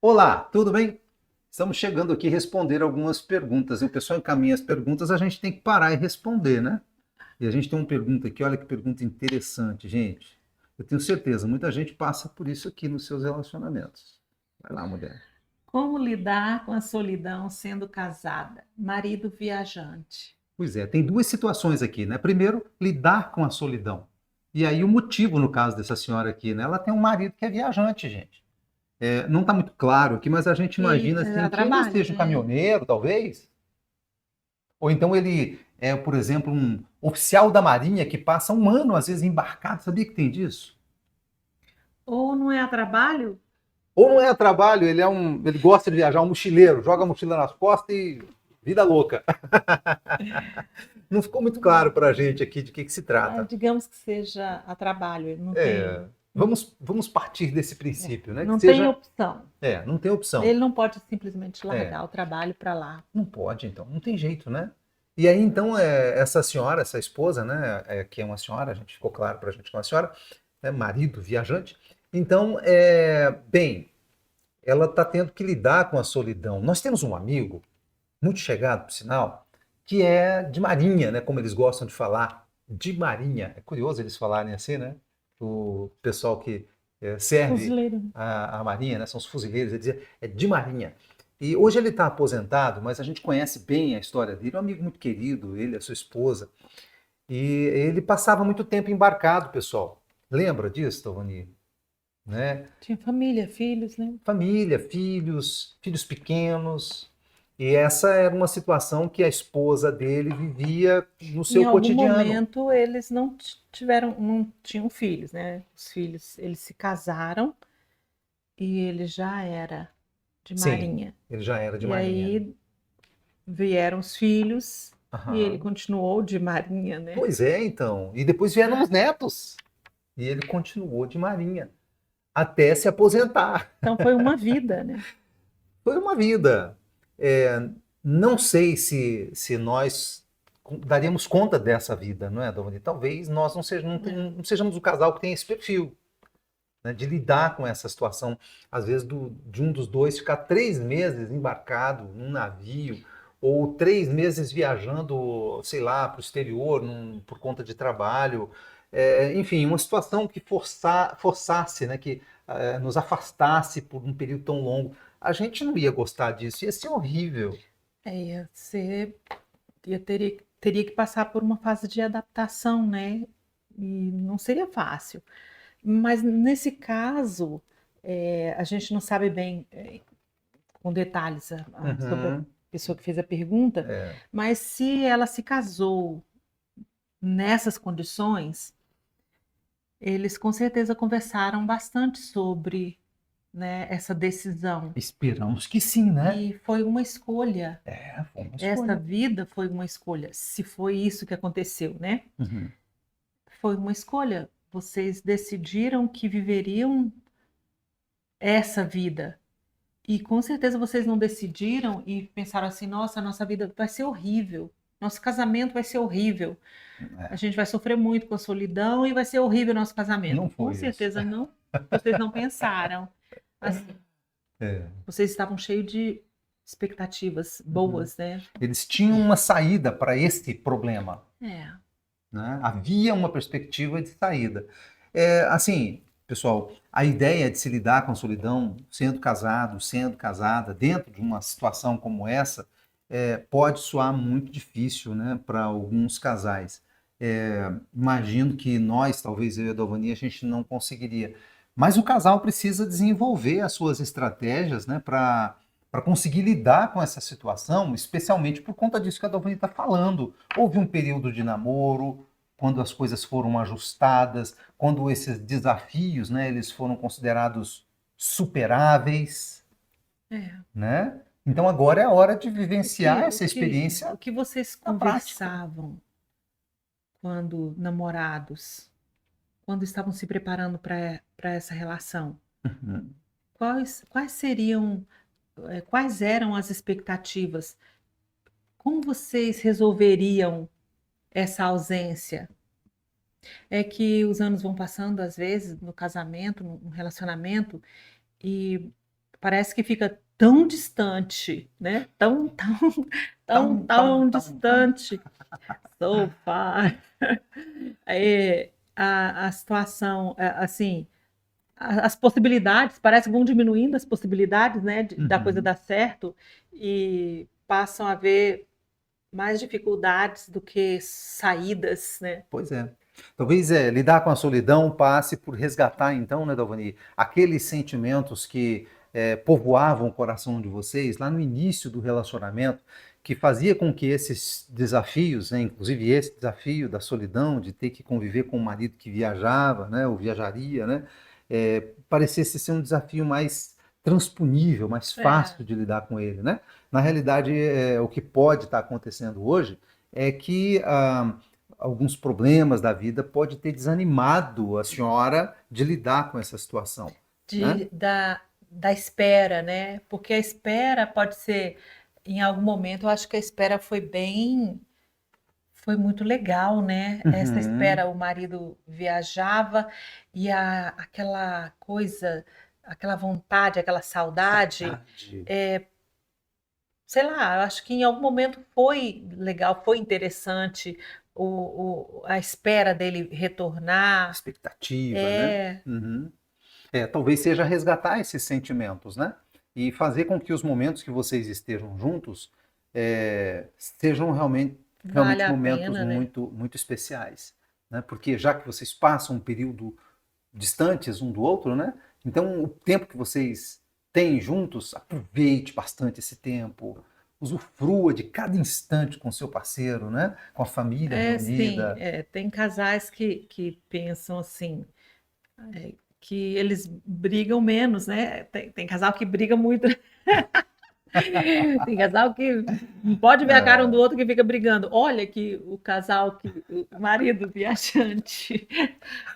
Olá, tudo bem? Estamos chegando aqui a responder algumas perguntas. E o pessoal encaminha as perguntas, a gente tem que parar e responder, né? E a gente tem uma pergunta aqui, olha que pergunta interessante, gente. Eu tenho certeza, muita gente passa por isso aqui nos seus relacionamentos. Vai lá, mulher. Como lidar com a solidão sendo casada? Marido viajante. Pois é, tem duas situações aqui, né? Primeiro, lidar com a solidão. E aí o motivo, no caso dessa senhora aqui, né? Ela tem um marido que é viajante, gente. Não está muito claro aqui, mas a gente E imagina assim a que ele trabalho, seja um né? caminhoneiro, talvez. Ou então ele é, por exemplo, um oficial da Marinha que passa um ano, às vezes, embarcado. Sabia que tem disso? Ou não é a trabalho? Ou não é a trabalho, ele gosta de viajar, um mochileiro, joga a mochila nas costas e vida louca. Não ficou muito claro para a gente aqui de que se trata. Digamos que seja a trabalho, ele não É, tem, vamos partir desse princípio, né? Que não tem seja. opção. Não tem opção. Ele não pode simplesmente É, largar o trabalho para lá. não pode, então, não tem jeito, né? E aí, então, essa senhora, essa esposa, né, que é uma senhora, a gente ficou claro para a gente que é uma senhora, né, marido, viajante. Então, bem, ela está tendo que lidar com a solidão. Nós temos um amigo, muito chegado, por sinal, que é de Marinha, né, como eles gostam de falar, de Marinha. É curioso eles falarem assim, né? O pessoal que serve Fuzileiro. a Marinha, né, são os fuzileiros, ele dizia, é de Marinha. E hoje ele está aposentado, mas a gente conhece bem a história dele, é um amigo muito querido, ele, a sua esposa. E ele passava muito tempo embarcado, pessoal. Lembra disso, Tavani? Né? Tinha família, filhos, né? Família, filhos, filhos pequenos. E essa era uma situação que a esposa dele vivia no Em seu algum cotidiano. momento eles não tiveram, não tinham filhos, né? Os filhos, eles se casaram e ele já era de Sim, Marinha. ele já era de E Marinha. aí vieram os filhos e ele Aham. continuou de Marinha, né? Pois é, então. E depois vieram os netos. E ele continuou de Marinha até se aposentar. Então foi uma vida, né? Foi uma vida. É, não sei se nós daríamos conta dessa vida, não é, Dona? Talvez nós É. não sejamos o casal que tem esse perfil, né, de lidar com essa situação. Às vezes, de um dos dois ficar 3 meses embarcado num navio, ou 3 meses viajando, sei lá, para o exterior por conta de trabalho. Enfim, uma situação que forçasse, né, que nos afastasse por um período tão longo. A gente não ia gostar disso, ia ser horrível. Ia ser, teria que passar por uma fase de adaptação, né? E não seria fácil. Mas nesse caso, a gente não sabe bem, com detalhes sobre a Uhum, pessoa que fez a pergunta, é. mas se ela se casou nessas condições, eles com certeza conversaram bastante sobre, né, essa decisão. Esperamos que sim, né? E foi uma escolha. Foi uma Essa escolha. vida foi uma escolha. Se foi isso que aconteceu, né? Uhum. Foi uma escolha. Vocês decidiram que viveriam essa vida. E com certeza vocês não decidiram e pensaram assim: nossa, a nossa vida vai ser horrível. Nosso casamento vai ser horrível. A É, gente vai sofrer muito com a solidão e vai ser horrível o nosso casamento. não Com foi isso. certeza não. Vocês não pensaram assim. É. Vocês estavam cheios de expectativas Uhum. boas, né? Eles tinham uma saída para este problema, É. né? Havia uma perspectiva de saída. Assim, pessoal, a ideia de se lidar com a solidão, sendo casado, sendo casada, dentro de uma situação como essa, pode soar muito difícil, né, para alguns casais. Imagino que nós, talvez eu e a Dovani, a gente não conseguiria. Mas o casal precisa desenvolver as suas estratégias, né, para conseguir lidar com essa situação, especialmente por conta disso que a Dovani está falando. Houve um período de namoro, quando as coisas foram ajustadas, quando esses desafios, né, eles foram considerados superáveis, É. né? Então agora é a hora de O vivenciar que, o essa que, experiência o que vocês na prática. conversavam quando namorados, quando estavam se preparando para essa relação? Uhum. Quais seriam, quais eram as expectativas? Como vocês resolveriam essa ausência? É que os anos vão passando, às vezes, no casamento, no relacionamento, e parece que fica tão distante, né? Tão, Tão distante. So far. A situação, assim, as possibilidades, parece que vão diminuindo as possibilidades, né, da coisa Uhum. dar certo e passam a ver mais dificuldades do que saídas, né? Pois é. Talvez lidar com a solidão passe por resgatar, então, né, Dalvani, aqueles sentimentos que povoavam o coração de vocês lá no início do relacionamento, que fazia com que esses desafios, né, inclusive esse desafio da solidão, de ter que conviver com um marido que viajava, né, ou viajaria, né, parecesse ser um desafio mais transponível, mais É, fácil de lidar com ele, né? Na realidade, o que pode estar acontecendo hoje é que alguns problemas da vida pode ter desanimado a senhora de lidar com essa situação, né? da espera, né? Porque a espera pode ser, em algum momento, eu acho que a espera foi muito legal, né? Essa Uhum. espera, o marido viajava e aquela coisa, aquela vontade, aquela saudade, Saudade, sei lá, eu acho que em algum momento foi legal, foi interessante a espera dele retornar. expectativa, né? É, Uhum. Talvez seja resgatar esses sentimentos, né? E fazer com que os momentos que vocês estejam juntos sejam vale realmente a momentos pena, né? muito, muito especiais, né? Porque já que vocês passam um período distantes um do outro, né? Então, o tempo que vocês têm juntos, aproveite bastante esse tempo, usufrua de cada instante com seu parceiro, né? Com a família É, sim, reunida. tem casais que pensam assim, que eles brigam menos, né? Tem casal que briga muito. Tem casal que não pode ver a cara um do outro que fica brigando. Olha que o casal, o marido viajante,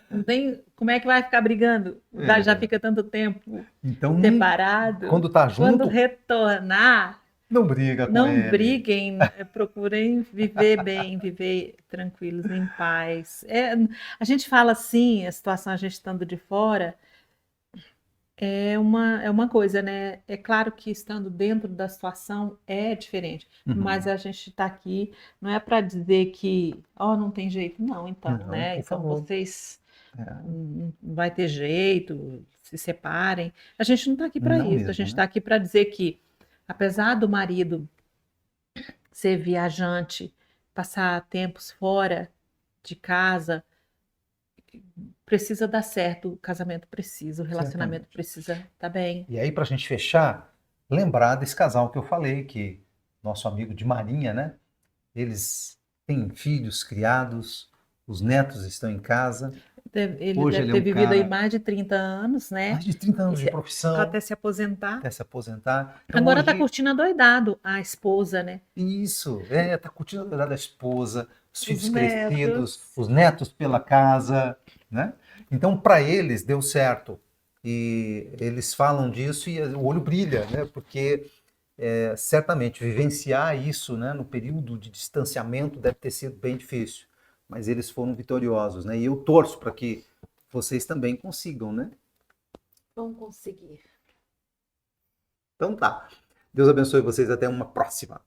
não tem, como é que vai ficar brigando? Já É, fica tanto tempo então, separado. quando tá Quando junto, retornar, não briga com não ele. briguem, procurem viver bem, viver tranquilos, em paz. A gente fala assim, a situação a gente estando de fora. É uma coisa, né? É claro que estando dentro da situação é diferente, mas Uhum. a gente está aqui não é para dizer que, ó, não tem jeito, não, então, Não, né? por Então favor. vocês É, não vai ter jeito, se separem. A gente não está aqui para não isso, a mesmo, gente né? está aqui para dizer que, apesar do marido ser viajante, passar tempos fora de casa, precisa dar certo, o casamento precisa, o relacionamento Certamente. precisa estar bem. E aí, para a gente fechar, lembrar desse casal que eu falei, que nosso amigo de Marinha, né? Eles têm filhos criados, os netos estão em casa. Ele Hoje deve ele é ter um vivido aí cara, mais de 30 anos, né? mais de 30 anos de profissão, Até se aposentar. até se aposentar. Então Agora tá hoje, curtindo adoidado a esposa, né? isso, tá curtindo a verdade da esposa, os Os filhos crescidos, netos. os netos pela casa, né? Então para eles deu certo. E eles falam disso e o olho brilha, né? Porque certamente vivenciar isso, né, no período de distanciamento deve ter sido bem difícil, mas eles foram vitoriosos, né? E eu torço para que vocês também consigam, né? Vão conseguir. Então tá. Deus abençoe vocês até uma próxima.